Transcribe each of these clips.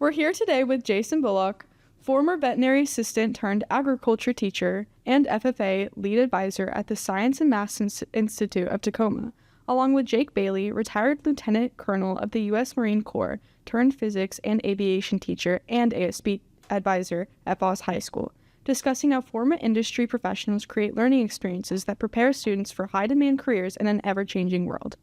We're here today with Jason Bullock, former veterinary assistant turned agriculture teacher and FFA lead advisor at the Science and Math Institute of Tacoma, along with Jake Bailey, retired lieutenant colonel of the U.S. Marine Corps, turned physics and aviation teacher and ASB advisor at Foss High School, discussing how former industry professionals create learning experiences that prepare students for high-demand careers in an ever-changing world.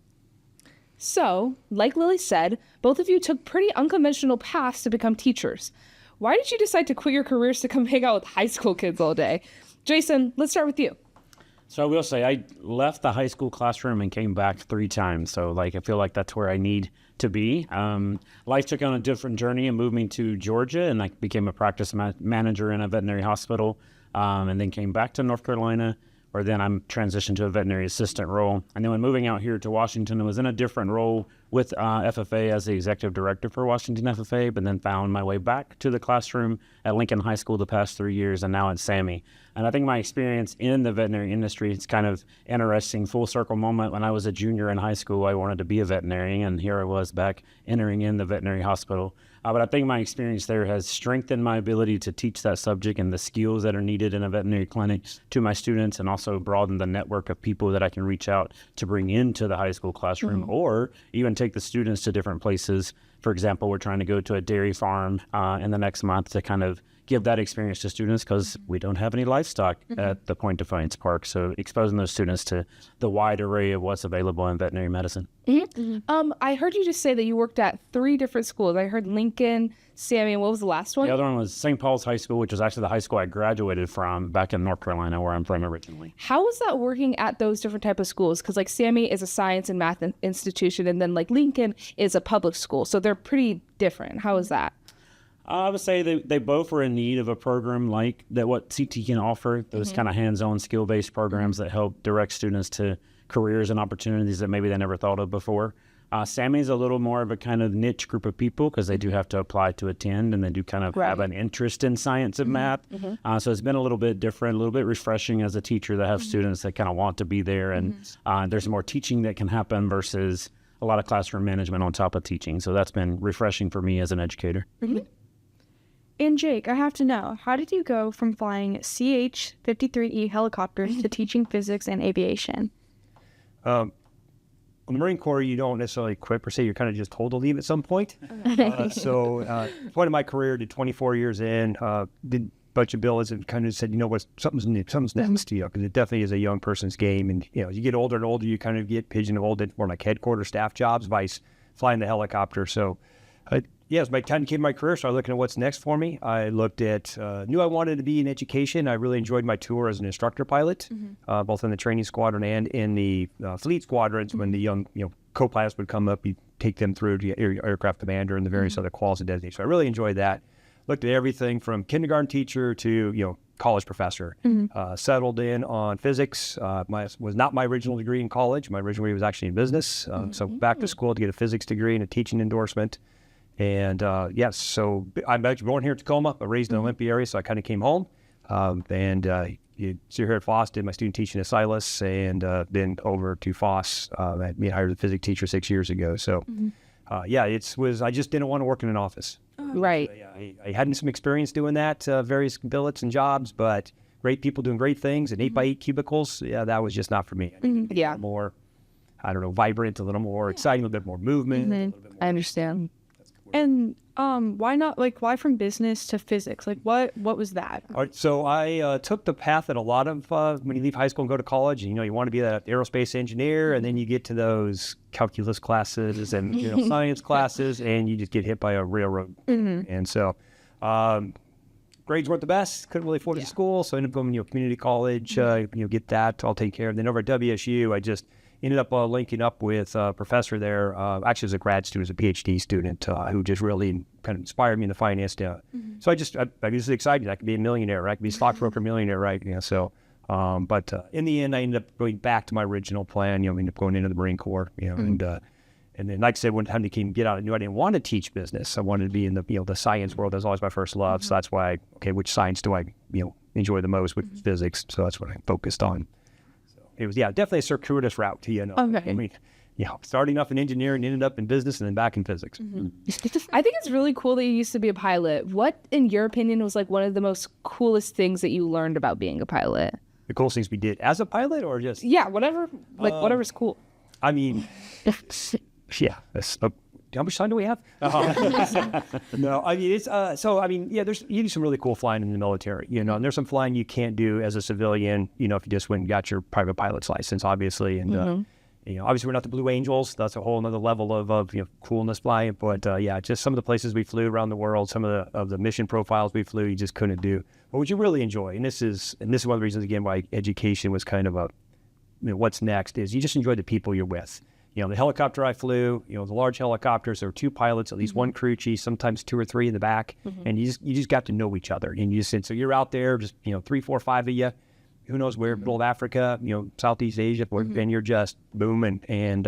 So, like Lily said, both of you took pretty unconventional paths to become teachers. Why did you decide to quit your careers to come hang out with high school kids all day? Jason, let's start with you. So I will say I left the high school classroom and came back 3 times. So I feel like that's where I need to be. Life took on a different journey and moved me to Georgia, and I became a practice manager in a veterinary hospital, and then came back to North Carolina, where then I'm transitioned to a veterinary assistant role. And then when moving out here to Washington, I was in a different role with FFA as the executive director for Washington FFA, but then found my way back to the classroom at Lincoln High School the past 3 years, and now at SAMi. And I think my experience in the veterinary industry, it's kind of interesting, full circle moment. When I was a junior in high school, I wanted to be a veterinarian, and here I was back entering in the veterinary hospital. But I think my experience there has strengthened my ability to teach that subject and the skills that are needed in a veterinary clinic to my students, and also broaden the network of people that I can reach out to bring into the high school classroom, or even take the students to different places. For example, we're trying to go to a dairy farm in the next month to kind of give that experience to students, because we don't have any livestock at the Point Defiance Park. So exposing those students to the wide array of what's available in veterinary medicine. I heard you just say that you worked at 3 different schools. I heard Lincoln, SAMi, and what was the last one? The other one was St. Paul's High School, which was actually the high school I graduated from back in North Carolina, where I'm from originally. How was that working at those different type of schools? Because like SAMi is a science and math institution, and then like Lincoln is a public school. So they're pretty different. How is that? I would say they both were in need of a program like that, what CT can offer, those kind of hands-on skill-based programs that help direct students to careers and opportunities that maybe they never thought of before. SAMi is a little more of a kind of niche group of people, because they do have to apply to attend, and they do kind of have an interest in science and math. So it's been a little bit different, a little bit refreshing as a teacher to have students that kind of want to be there, and there's more teaching that can happen versus a lot of classroom management on top of teaching. So that's been refreshing for me as an educator. And Jake, I have to know, how did you go from flying CH-53E helicopters to teaching physics and aviation? In the Marine Corps, you don't necessarily quit per se. You're kind of just told to leave at some point. So point of my career, did 24 years in, did a bunch of billets, and kind of said, you know what, something's next to you, because it definitely is a young person's game. And as you get older and older, you kind of get pigeonholed into more like headquarters staff jobs, vice flying the helicopter. So it was my time to keep my career, so I was looking at what's next for me. I looked at, knew I wanted to be in education. I really enjoyed my tour as an instructor pilot, both in the training squadron and in the fleet squadrons. When the young, co-pilots would come up, you take them through to aircraft commander and the various other quals and designations. So I really enjoyed that. Looked at everything from kindergarten teacher to, college professor. Settled in on physics. Was not my original degree in college. My original degree was actually in business. So back to school to get a physics degree and a teaching endorsement. And so I'm actually born here in Tacoma, but raised in the Olympia area, so I kind of came home. You see here at Foss, did my student teaching at Silas, and then over to Foss. I hired a physics teacher 6 years ago. So, I just didn't want to work in an office. Right. I had some experience doing that, various billets and jobs, but great people doing great things, and 8x8 cubicles, that was just not for me. A little more, vibrant, a little more exciting, a little bit more movement. A little bit more I understand. And why not, why from business to physics? What was that? All right, so I took the path that a lot of, when you leave high school and go to college, you want to be that aerospace engineer, and then you get to those calculus classes and science classes, and you just get hit by a railroad. And so grades weren't the best, couldn't really afford the school, so I ended up going to community college, get that all taken care of. Then over at WSU, I just ended up linking up with a professor there, actually as a grad student, as a PhD student, who just really kind of inspired me in the finance. So I was excited. I could be a millionaire, I could be a stockbroker millionaire, right? But in the end, I ended up going back to my original plan, ended up going into the Marine Corps, and then, like I said, when time to get out, I knew I didn't want to teach business. I wanted to be in the, the science world. That was always my first love. So that's why, which science do I, enjoy the most, which is physics. So that's what I focused on. It was, definitely a circuitous route, Okay. I mean, starting off in engineering, ended up in business, and then back in physics. I think it's really cool that you used to be a pilot. What, in your opinion, was like one of the most coolest things that you learned about being a pilot? The coolest things we did as a pilot, or just Yeah, whatever, whatever's cool. I mean, yeah. How much time do we have? No, I mean, it's, you do some really cool flying in the military, and there's some flying you can't do as a civilian, if you just went and got your private pilot's license, obviously. And, obviously we're not the Blue Angels. That's a whole nother level of coolness flying. But, just some of the places we flew around the world, some of the mission profiles we flew, you just couldn't do. But what you really enjoy, and this is one of the reasons, again, why education was kind of what's next, is you just enjoy the people you're with. The helicopter I flew, the large helicopters, there were 2 pilots, at least 1 crew chief, sometimes 2 or 3 in the back. And you just got to know each other. And so you're out there, just, 3, 4, 5 of you, who knows where, middle of Africa, Southeast Asia, and you're just booming. And,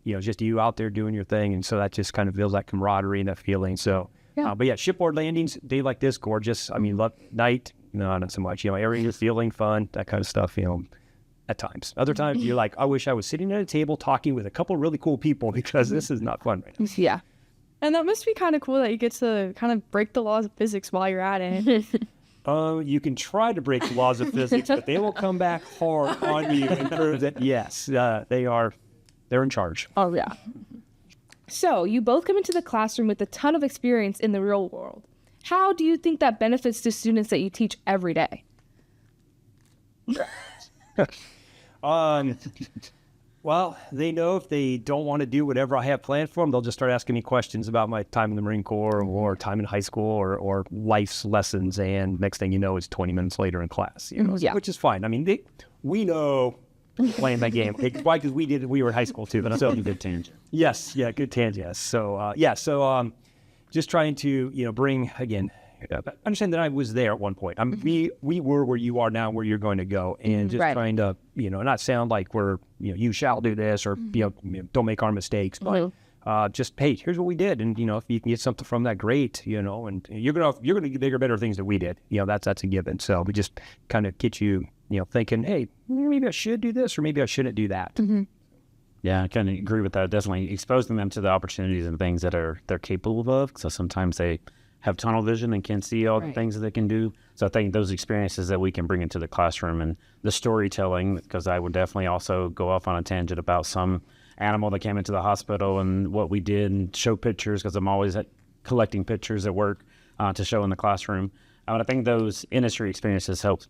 just you out there doing your thing. And so that just kind of builds that camaraderie and that feeling. So, but shipboard landings, day like this, gorgeous. I mean, night, no, not so much. Area feeling fun, that kind of stuff, at times. Other times you're like, I wish I was sitting at a table talking with a couple really cool people, because this is not fun right now. Yeah. And that must be kind of cool that you get to kind of break the laws of physics while you're at it. You can try to break the laws of physics, but they will come back hard on you and prove that, yes, they're in charge. Oh, yeah. So you both come into the classroom with a ton of experience in the real world. How do you think that benefits the students that you teach every day? Well, they know if they don't want to do whatever I have planned for them, they'll just start asking me questions about my time in the Marine Corps or time in high school or life's lessons. And next thing you know, it's 20 minutes later in class, which is fine. I mean, we know playing that game. Why? Because we were in high school too. But So good tangent. Yes. Yeah. Good tangent. Yes. So, just trying to, bring, again, understand that I was there at one point. We were where you are now, where you're going to go, and just trying to, not sound like we're, you shall do this, or don't make our mistakes, but just, hey, here's what we did, and if you can get something from that, great, and you're gonna get bigger, better things than we did. That's a given. So we just kind of get you, thinking, hey, maybe I should do this, or maybe I shouldn't do that. Yeah, I kind of agree with that. Definitely exposing them to the opportunities and things that they're capable of. So sometimes they have tunnel vision and can't see all the things that they can do. So I think those experiences that we can bring into the classroom, and the storytelling, because I would definitely also go off on a tangent about some animal that came into the hospital and what we did, and show pictures, because I'm always collecting pictures at work to show in the classroom. I think those industry experiences help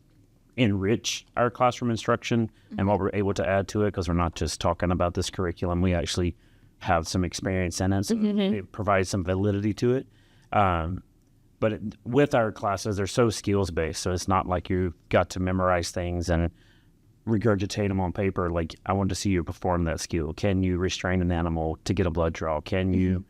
enrich our classroom instruction and what we're able to add to it, because we're not just talking about this curriculum. We actually have some experience in it, so it provides some validity to it. But with our classes, they're so skills-based, so it's not like you got to memorize things and regurgitate them on paper. Like, I want to see you perform that skill. Can you restrain an animal to get a blood draw? Can you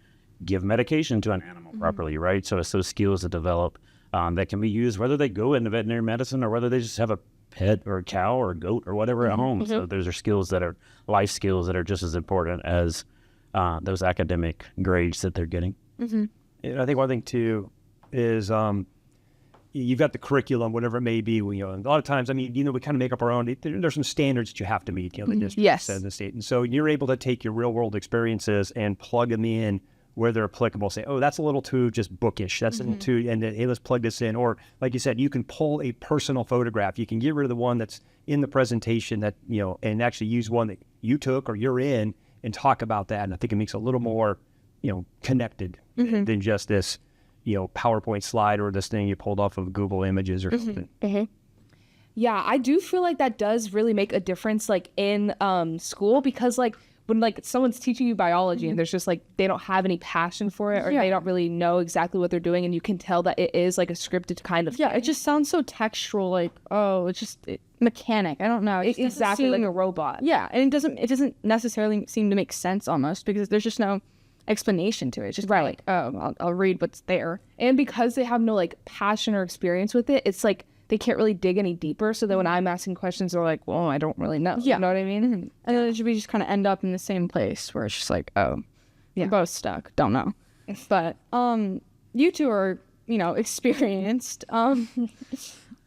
give medication to an animal properly, right? So it's those skills that develop that can be used, whether they go into veterinary medicine or whether they just have a pet or a cow or a goat or whatever at home. So those are skills that are life skills that are just as important as those academic grades that they're getting. And I think one thing too is you've got the curriculum, whatever it may be. A lot of times, we kind of make up our own. There's some standards that you have to meet. The district says, the state, and so you're able to take your real world experiences and plug them in where they're applicable. Say, oh, that's a little too just bookish. That's a little too, and then, hey, let's plug this in. Or like you said, you can pull a personal photograph. You can get rid of the one that's in the presentation that and actually use one that you took or you're in and talk about that. And I think it makes it a little more connected than just this, PowerPoint slide or this thing you pulled off of Google Images or something. Yeah, I do feel like that does really make a difference, like in school, because like when like someone's teaching you biology and there's just like they don't have any passion for it, or they don't really know exactly what they're doing, and you can tell that it is like a scripted kind of thing. It just sounds so textual, like, oh, it's just mechanic. I don't know. It exactly like a robot. Yeah, and it doesn't necessarily seem to make sense almost, because there's just no explanation to it. It's just like, oh, I'll read what's there. And because they have no like passion or experience with it, it's like they can't really dig any deeper. So then when I'm asking questions, they're like, well, I don't really know. You know what I mean? And then we just kind of end up in the same place where it's just like, oh, we're both stuck. Don't know. But you two are, experienced.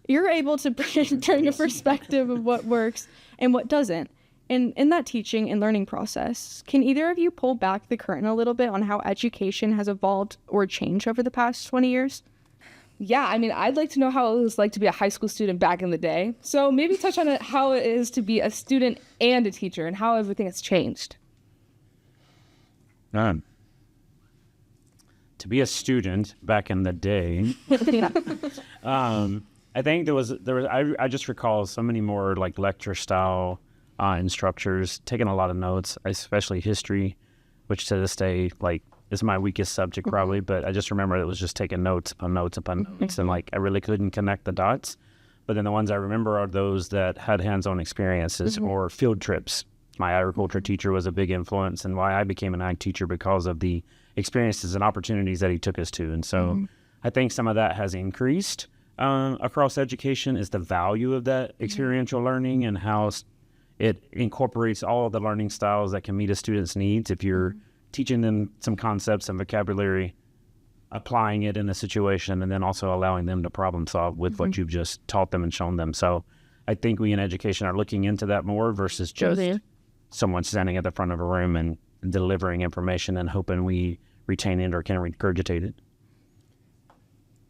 You're able to bring a perspective of what works and what doesn't. In that teaching and learning process, can either of you pull back the curtain a little bit on how education has evolved or changed over the past 20 years? Yeah, I mean, I'd like to know how it was like to be a high school student back in the day. So maybe touch on how it is to be a student and a teacher and how everything has changed. To be a student back in the day, I think there was I just recall so many more like lecture style instructors taking a lot of notes, especially history, which to this day like is my weakest subject probably. But I just remember it was just taking notes upon notes upon notes, and like I really couldn't connect the dots. But then the ones I remember are those that had hands-on experiences or field trips. My agriculture teacher was a big influence, and why I became an ag teacher because of the experiences and opportunities that he took us to. And so I think some of that has increased across education, is the value of that experiential learning and how it incorporates all of the learning styles that can meet a student's needs. If you're teaching them some concepts and vocabulary, applying it in a situation, and then also allowing them to problem solve with what you've just taught them and shown them. So I think we in education are looking into that more versus just someone standing at the front of a room and delivering information and hoping we retain it or can regurgitate it.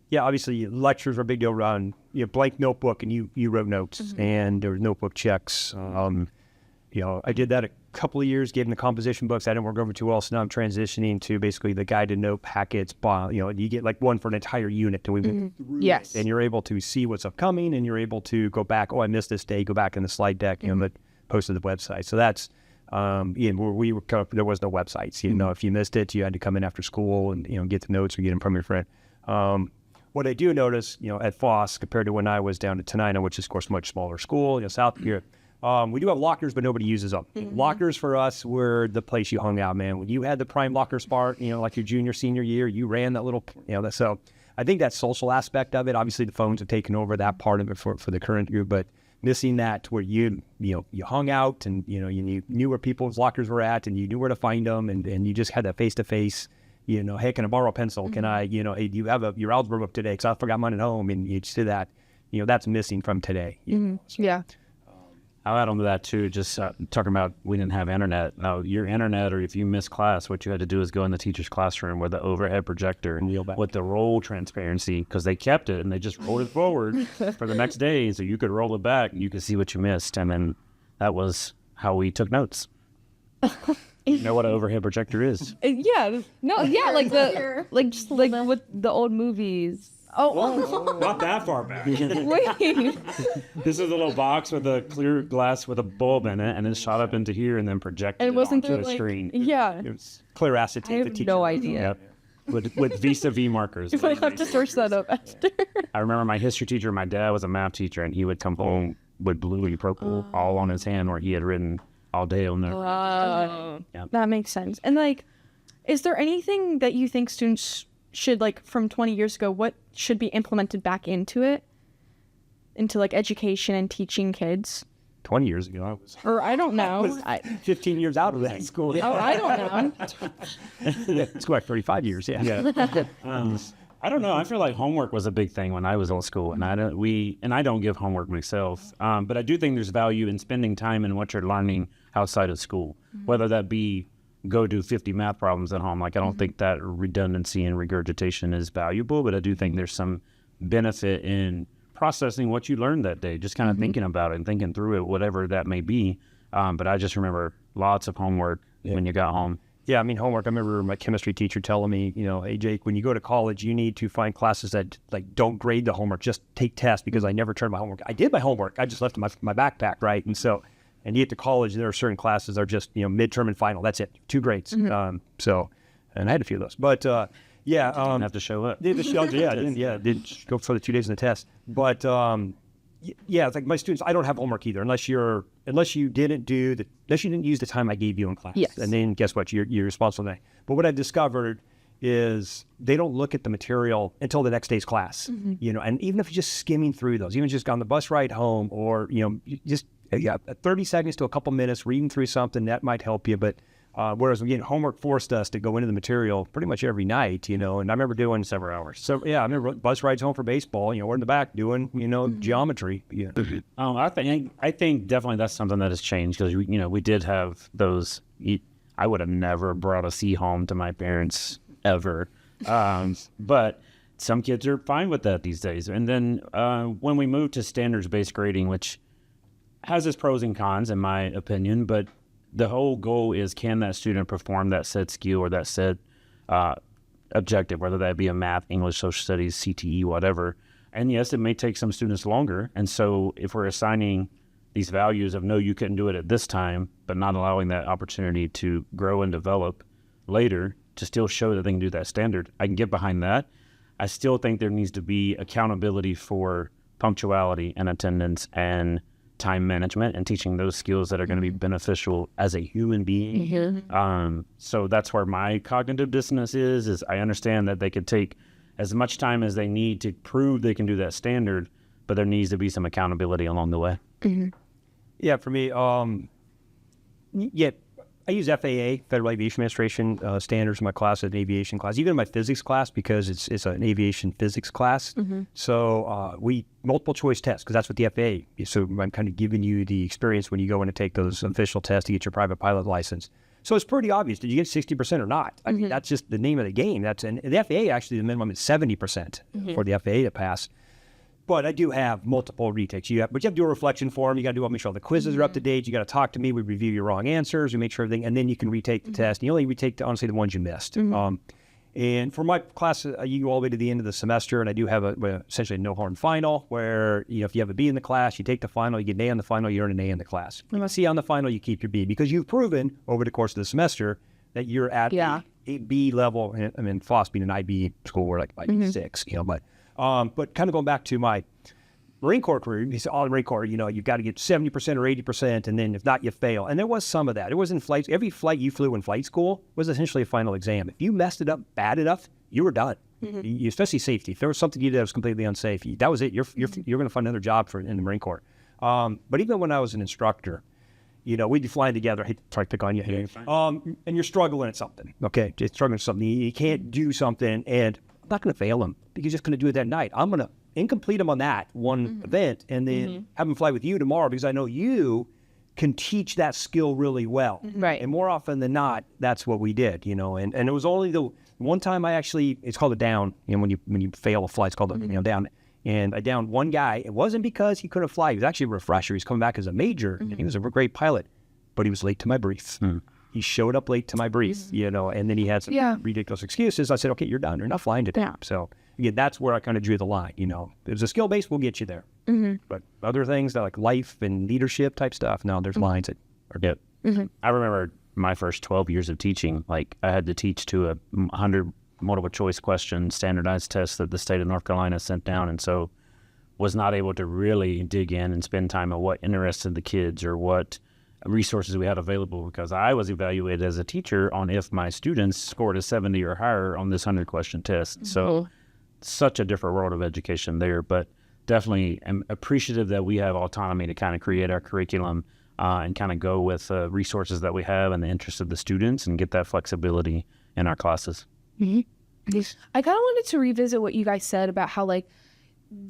Yeah, obviously lectures are a big deal around blank notebook, and you wrote notes, and there were notebook checks. I did that a couple of years, gave them the composition books. I didn't work over too well, so now I'm transitioning to basically the guided note packets. You get like one for an entire unit, and we went through it, and you're able to see what's upcoming, and you're able to go back. Oh, I missed this day. Go back in the slide deck, but post to the website. So that's where we were. There was no websites. If you missed it, you had to come in after school and get the notes or get them from your friend. What I do notice, at Foss, compared to when I was down at Tenina, which is, of course, a much smaller school, south of here, we do have lockers, but nobody uses them. Lockers for us were the place you hung out, man. When you had the prime locker spot, like your junior, senior year, you ran that little, so I think that social aspect of it, obviously the phones have taken over that part of it for the current group, but missing that where you hung out and, you knew where people's lockers were at and you knew where to find them and you just had that face-to-face, hey, can I borrow a pencil? Can I, hey, do you have your algebra book today? Because I forgot mine at home. And you just did that, that's missing from today. So. Yeah. I'll add on to that too, just talking about we didn't have internet. Now, your internet, or if you missed class, what you had to do is go in the teacher's classroom with the overhead projector with the roll transparency, because they kept it and they just rolled it forward for the next day, so you could roll it back and you could see what you missed. And then that was how we took notes. You know what an overhead projector is? Yeah. No, yeah, like just like with the old movies. Oh, not that far back. Wait. This is a little box with a clear glass with a bulb in it, and it shot up into here and then projected and wasn't onto there, the screen. Yeah. It was clear acetate. I have no idea. Yep. With vis-a-vis markers. You might have to search that up after. I remember my history teacher, my dad was a math teacher, and he would come home with blue and purple all on his hand where he had written all day on there. That makes sense. And is there anything that you think students should, from 20 years ago, what should be implemented back into education and teaching kids? 20 years ago, I was. Or I don't know. 15 years out of that school. Oh, I don't know. It's like 35 years, yeah. I don't know. I feel like homework was a big thing when I was in school, and I don't give homework myself. But I do think there's value in spending time in what you're learning outside of school, whether that be go do 50 math problems at home. I don't think that redundancy and regurgitation is valuable, but I do think there's some benefit in processing what you learned that day, just kind of thinking about it and thinking through it, whatever that may be. But I just remember lots of homework when you got home. Yeah, homework. I remember my chemistry teacher telling me, hey, Jake, when you go to college, you need to find classes that don't grade the homework, just take tests, because I never turned my homework. I did my homework. I just left my backpack, right? And you get to college, there are certain classes that are just, midterm and final. That's it. 2 grades. And I had a few of those. But, Didn't have to show up. Didn't go for the 2 days in the test. But, it's like my students, I don't have homework either, unless you didn't use the time I gave you in class. Yes. And then guess what? You're responsible for that. But what I've discovered is they don't look at the material until the next day's class. And even if you're just skimming through those, even just on the bus ride home, or, just 30 seconds to a couple minutes reading through something that might help you. But Whereas again, homework forced us to go into the material pretty much every night, and I remember doing Several hours. so yeah, I remember bus rides home for baseball. We're in the back doing geometry. Yeah. I think definitely that's something that has changed because we did have those. I would have never brought a C home to my parents ever, but some kids are fine with that these days. And then when we moved to standards-based grading, which has its pros and cons in my opinion, but the whole goal is, can that student perform that said skill or that said objective, whether that be a math, English, social studies, CTE, whatever. And yes, it may take some students longer. And so if we're assigning these values of, no, you couldn't do it at this time, but not allowing that opportunity to grow and develop later to still show that they can do that standard, I can get behind that. I still think there needs to be accountability for punctuality and attendance and time management and teaching those skills that are going to be beneficial as a human being. So that's where my cognitive dissonance is I understand that they could take as much time as they need to prove they can do that standard, but there needs to be some accountability along the way. Yeah, for me, I use FAA, Federal Aviation Administration standards in my class, an aviation class, even in my physics class, because it's an aviation physics class. So we multiple choice tests, because that's what the FAA is. So I'm kind of giving you the experience when you go in to take those official tests to get your private pilot license. So it's pretty obvious. Did you get 60% or not? I mean, that's just the name of the game. And the FAA, actually, the minimum is 70% for the FAA to pass. But I do have multiple retakes. But you have to do a reflection form. You got to make sure all the quizzes are up to date. You got to talk to me. We review your wrong answers. We make sure everything, and then you can retake the test. And you only retake, honestly, the ones you missed. And for my class, you go all the way to the end of the semester, and I do have essentially a no-harm final where, if you have a B in the class, you take the final, you get an A on the final, you earn an A in the class. If you have a C on the final, you keep your B, because you've proven over the course of the semester that you're at a B level. I mean, Foss being an IB school, we're like IB6, but kind of going back to my Marine Corps career, it's all Marine Corps, you've got to get 70% or 80%, and then if not, you fail. And there was some of that. It was in flights. Every flight you flew in flight school was essentially a final exam. If you messed it up bad enough, you were done. Especially safety. If there was something you did that was completely unsafe, that was it. You're going to find another job in the Marine Corps. But even when I was an instructor, we'd be flying together. I hate to try to pick on you here. And you're struggling at something. Okay, just struggling at something. You can't do something, and I'm not going to fail them because you're just going to do it that night. I'm going to incomplete them on that one event, and then have them fly with you tomorrow, because I know you can teach that skill really well. Right. And more often than not, that's what we did, and it was only the one time it's called a down, when you fail a flight, it's called a down. And I downed one guy. It wasn't because he couldn't fly. He was actually a refresher. He was coming back as a major, and he was a great pilot, but he was late to my brief. He showed up late to my brief, and then he had some ridiculous excuses. I said, okay, you're done. You're not flying today. So again, that's where I kind of drew the line. If it's a skill base, we'll get you there. But other things that like life and leadership type stuff, no, there's lines that are good. I remember my first 12 years of teaching, like I had to teach to 100 multiple choice question standardized tests that the state of North Carolina sent down. And so was not able to really dig in and spend time on what interested the kids or what resources we had available, because I was evaluated as a teacher on if my students scored a 70 or higher on this 100 question test. So such a different world of education there, but definitely am appreciative that we have autonomy to kind of create our curriculum and kind of go with resources that we have and the interest of the students and get that flexibility in our classes. I kind of wanted to revisit what you guys said about how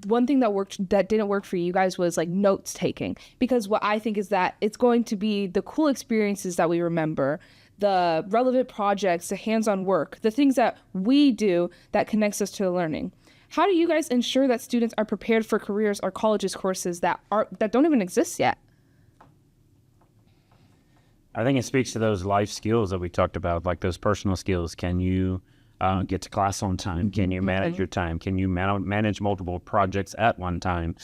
one thing that didn't work for you guys was notes taking, because what I think is that it's going to be the cool experiences that we remember, the relevant projects, the hands-on work, the things that we do that connects us to the learning. How do you guys ensure that students are prepared for careers or colleges courses that don't even exist yet? I think it speaks to those life skills that we talked about, like those personal skills. Can you get to class on time? Can you manage your time? Can you manage multiple projects at one time?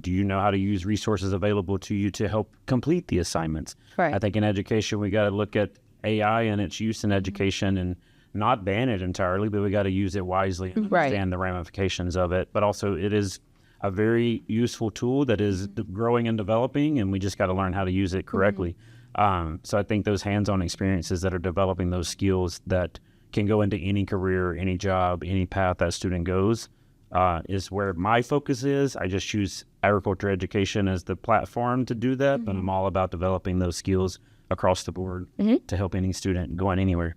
Do you know how to use resources available to you to help complete the assignments? Right. I think in education, we got to look at AI and its use in education and not ban it entirely, but we got to use it wisely and understand the ramifications of it. But also it is a very useful tool that is growing and developing, and we just got to learn how to use it correctly. So I think those hands-on experiences that are developing those skills that can go into any career, any job, any path that student goes, is where my focus is. I just choose agriculture education as the platform to do that, but I'm all about developing those skills across the board to help any student going anywhere.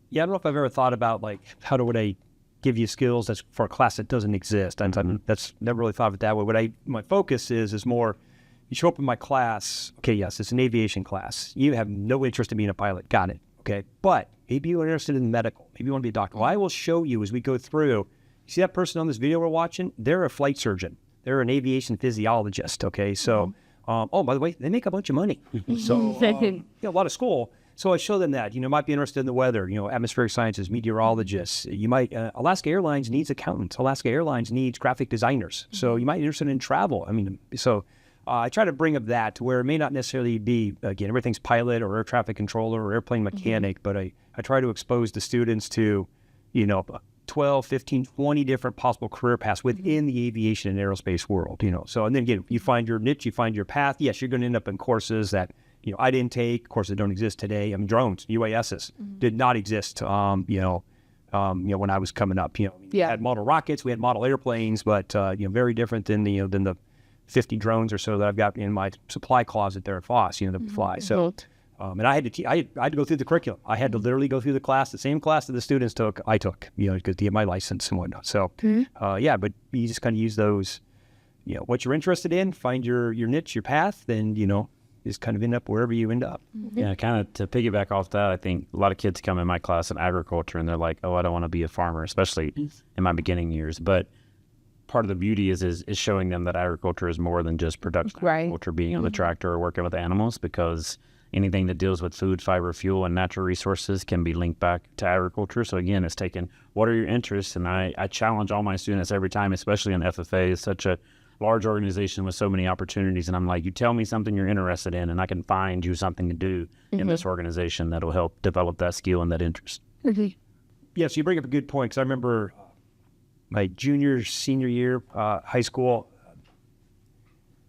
Yeah, I don't know if I've ever thought about like how would I give you skills that's for a class that doesn't exist. That's never really thought of it that way. My focus is more, you show up in my class. Okay, yes, it's an aviation class. You have no interest in being a pilot. Got it. Okay, but maybe you're interested in medical. Maybe you want to be a doctor. Well, I will show you as we go through. You see that person on this video we're watching? They're a flight surgeon. They're an aviation physiologist. Okay, so oh, by the way, they make a bunch of money. So a lot of school. So I show them that, might be interested in the weather, atmospheric sciences, meteorologists. You might, Alaska Airlines needs accountants. Alaska Airlines needs graphic designers. So you might be interested in travel. I try to bring up that to where it may not necessarily be, again, everything's pilot or air traffic controller or airplane mechanic, but I try to expose the students to, 12, 15, 20 different possible career paths within the aviation and aerospace world, So, and then again, you find your niche, you find your path. Yes, you're going to end up in courses that, I didn't take, courses that don't exist today. Drones, UASs did not exist, when I was coming up. We had model rockets, we had model airplanes, but, very different than the 50 drones or so that I've got in my supply closet there at Foss, that fly. So, and I had to go through the curriculum. I had to literally go through the same class that the students took, I took, because to get my license and whatnot. So, but you just kind of use those, what you're interested in, find your niche, your path, then, just kind of end up wherever you end up. Yeah, kind of to piggyback off that, I think a lot of kids come in my class in agriculture and they're like, oh, I don't want to be a farmer, especially in my beginning years. But part of the beauty is showing them that agriculture is more than just production. Right. Agriculture, being on the tractor or working with animals, because anything that deals with food, fiber, fuel, and natural resources can be linked back to agriculture. So again, it's taken, what are your interests? And I challenge all my students every time, especially in FFA. It's such a large organization with so many opportunities. And I'm like, you tell me something you're interested in, and I can find you something to do in this organization that'll help develop that skill and that interest. Yeah, so you bring up a good point, because I remember my senior year, high school,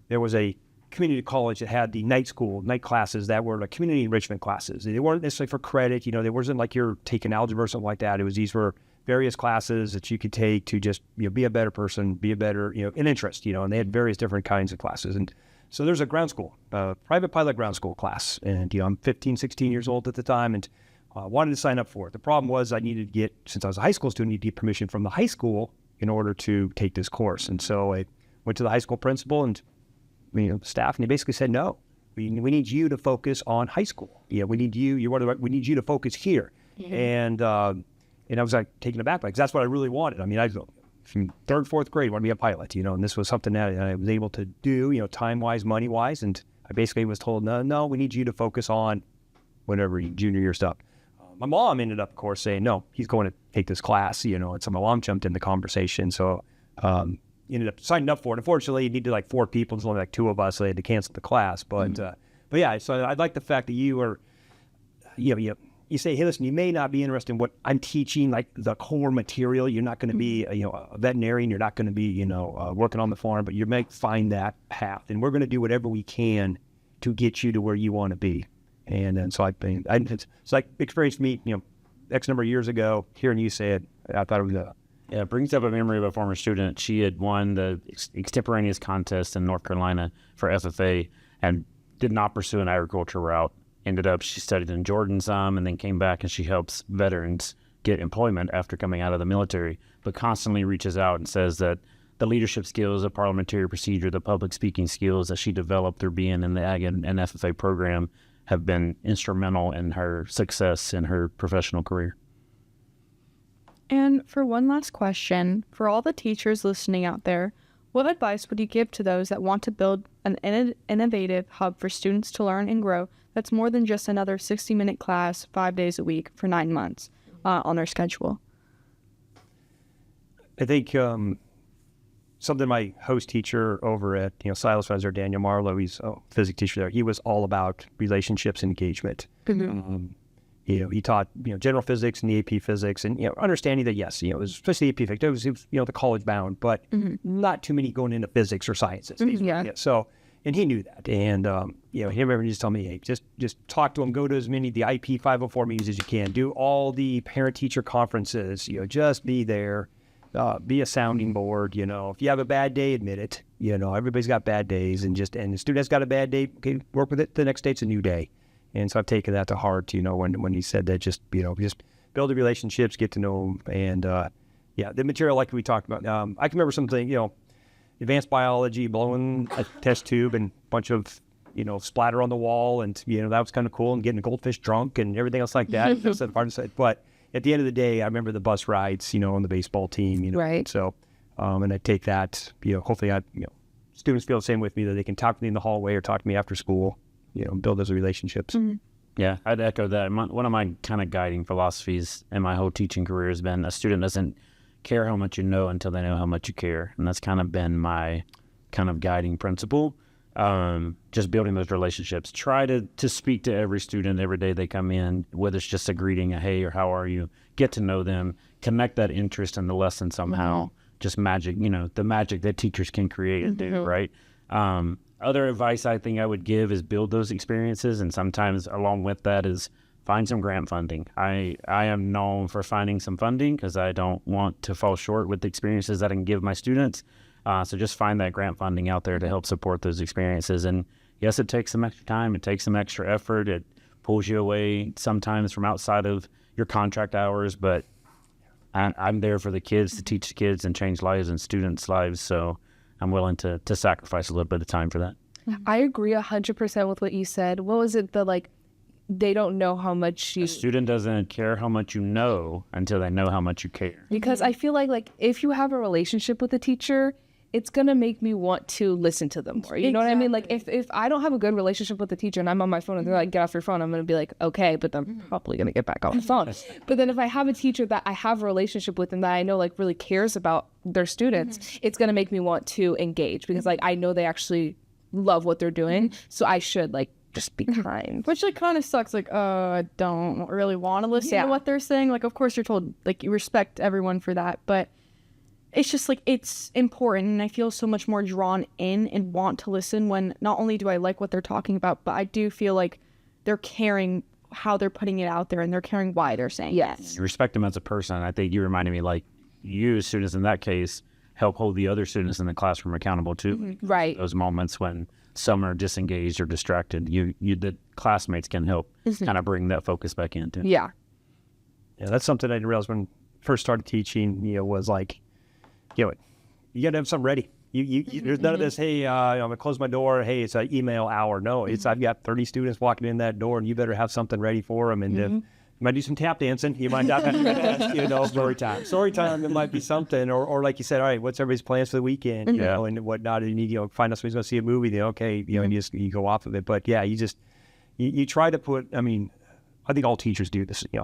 there was a community college that had the night classes that were like community enrichment classes. They weren't necessarily for credit, they wasn't like you're taking algebra or something like that. These were various classes that you could take to just, be a better person, be a better, an interest, and they had various different kinds of classes. And so there's a ground school, private pilot ground school class. And, I'm 15, 16 years old at the time, and wanted to sign up for it. The problem was I needed to get, since I was a high school student, I needed to get permission from the high school in order to take this course. And so I went to the high school principal and staff, and they basically said, no, we need you to focus on high school. Yeah, we need you. We need you to focus here. And I was like taken aback because that's what I really wanted. I from third, fourth grade, I wanted to be a pilot. And this was something that I was able to do. Time wise, money wise, and I basically was told, no, we need you to focus on whatever junior year stuff. My mom ended up, of course, saying, no, he's going to take this class, and so my mom jumped in the conversation. So ended up signing up for it. Unfortunately, you needed like 4 people. There's only like 2 of us, so they had to cancel the class. But yeah, so I like the fact that you are, you say, hey, listen, you may not be interested in what I'm teaching, like the core material. You're not going to be, a veterinarian. You're not going to be, working on the farm, but you may find that path. And we're going to do whatever we can to get you to where you want to be. And so it's like experience for me, X number of years ago, hearing you say it, I thought it was Yeah, it brings up a memory of a former student. She had won the extemporaneous contest in North Carolina for FFA and did not pursue an agriculture route. Ended up, she studied in Jordan some and then came back, and she helps veterans get employment after coming out of the military, but constantly reaches out and says that the leadership skills, the parliamentary procedure, the public speaking skills that she developed through being in the Ag and FFA program have been instrumental in her success in her professional career. And for one last question, for all the teachers listening out there, what advice would you give to those that want to build an innovative hub for students to learn and grow that's more than just another 60-minute class 5 days a week for 9 months on their schedule? I think something my host teacher over at Silas Fenzer, Daniel Marlowe, he's a physics teacher there. He was all about relationships and engagement. He taught general physics and the AP physics, and understanding that yes, it was especially AP physics. It was the college bound, but not too many going into physics or sciences. So, and he knew that, and he remember just telling me, hey, just talk to him, go to as many of the IP 504 meetings as you can, do all the parent teacher conferences. Just be there. Be a sounding board. If you have a bad day, admit it. Everybody's got bad days, and the student has got a bad day. Okay, work with it. The next day, it's a new day. And so I've taken that to heart, when he said that, just build the relationships, get to know them. And the material like we talked about. I can remember something, advanced biology, blowing a test tube and a bunch of, splatter on the wall. And, that was kind of cool, and getting a goldfish drunk and everything else like that. That's the part of it. But at the end of the day, I remember the bus rides, on the baseball team, Right. So, and I take that, hopefully students feel the same with me, that they can talk to me in the hallway or talk to me after school, build those relationships. Mm-hmm. Yeah, I'd echo that. One of my kind of guiding philosophies in my whole teaching career has been a student doesn't care how much you know until they know how much you care. And that's kind of been my kind of guiding principle. Just building those relationships. Try to speak to every student every day they come in, whether it's just a greeting, a hey or how are you, get to know them, connect that interest in the lesson somehow. Mm-hmm. Just magic, the magic that teachers can create and do, right? Other advice I think I would give is build those experiences, and sometimes along with that is find some grant funding. I am known for finding some funding because I don't want to fall short with the experiences that I can give my students. So just find that grant funding out there to help support those experiences. And yes, it takes some extra time. It takes some extra effort. It pulls you away sometimes from outside of your contract hours, but I'm there for the kids, to teach the kids and change lives and students' lives. So I'm willing to sacrifice a little bit of time for that. I agree 100% with what you said. What was it? They don't know how much you... A student doesn't care how much you know until they know how much you care. Because I feel like if you have a relationship with a teacher, it's going to make me want to listen to them more. You know what I mean? Like if I don't have a good relationship with the teacher and I'm on my phone and they're like, get off your phone, I'm going to be like, okay, but I'm probably going to get back on my phone. But then if I have a teacher that I have a relationship with and that I know like really cares about their students, it's going to make me want to engage because like I know they actually love what they're doing. So I should like just be kind. Which like kind of sucks. Like, I don't really want to listen to what they're saying. Like, of course you're told, like, you respect everyone for that, but it's just like, it's important. And I feel so much more drawn in and want to listen when not only do I like what they're talking about, but I do feel like they're caring how they're putting it out there and they're caring why they're saying yes. You respect them as a person. I think you reminded me, like, you students in that case help hold the other students in the classroom accountable too. Right. Those moments when some are disengaged or distracted, the classmates can help kind of bring that focus back in too. Yeah. Yeah, that's something I didn't realize when I first started teaching, was like, you got to have something ready. There's none of this, hey, I'm going to close my door. Hey, it's an email hour. No, it's I've got 30 students walking in that door and you better have something ready for them. And if you might do some tap dancing, you might not have story time. Story time, it might be something. Or like you said, all right, what's everybody's plans for the weekend, and whatnot. And you find out somebody's going to see a movie, then okay, and you go off of it. But yeah, you try to put, I think all teachers do this. I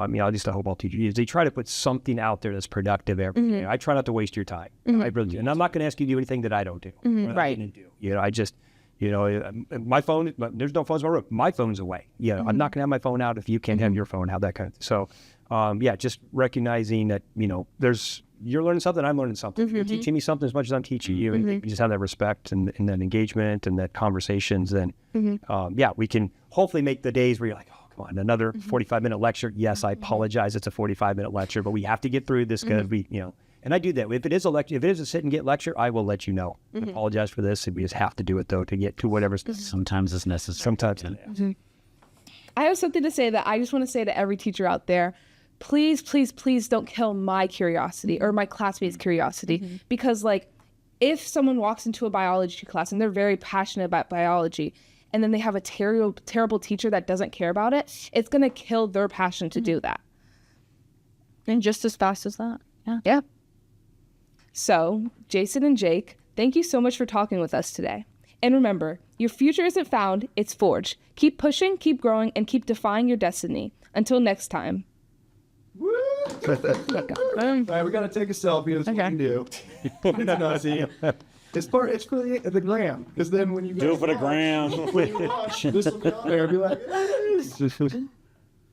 hope all teachers do. They try to put something out there that's productive every day. I try not to waste your time. I really do. And I'm not going to ask you to do anything that I don't do. Right. I just, my phone, there's no phones in my room. My phone's away. I'm not going to have my phone out if you can't have your phone out, that kind of thing. So, just recognizing that, you're learning something, I'm learning something. You're teaching me something as much as I'm teaching you. And we just have that respect and that engagement and that conversations. And, we can hopefully make the days where you're like, oh, come on, another 45-minute lecture. Yes, I apologize. It's a 45-minute lecture, but we have to get through this because and I do that. If it is a lecture, if it is a sit and get lecture, I will let you know. I apologize for this. We just have to do it though to get to whatever. Sometimes it's necessary. Sometimes. I have something to say that I just want to say to every teacher out there. Please, please, please don't kill my curiosity or my classmates' curiosity. Because like if someone walks into a biology class and they're very passionate about biology and then they have a terrible teacher that doesn't care about it, it's going to kill their passion to do that. And just as fast as that. Yeah. So, Jason and Jake, thank you so much for talking with us today. And remember, your future isn't found, it's forged. Keep pushing, keep growing, and keep defying your destiny. Until next time. Woo! All right, we got to take a selfie. That's what we do. It's for the gram. Because then when you do it for the gram. When you watch, this will be on there and be like,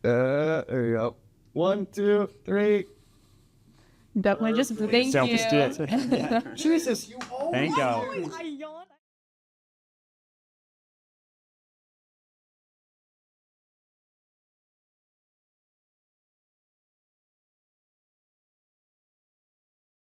there you go. 1, 2, 3. Definitely just thank you. Selfie stick. Jesus, you always Thank you.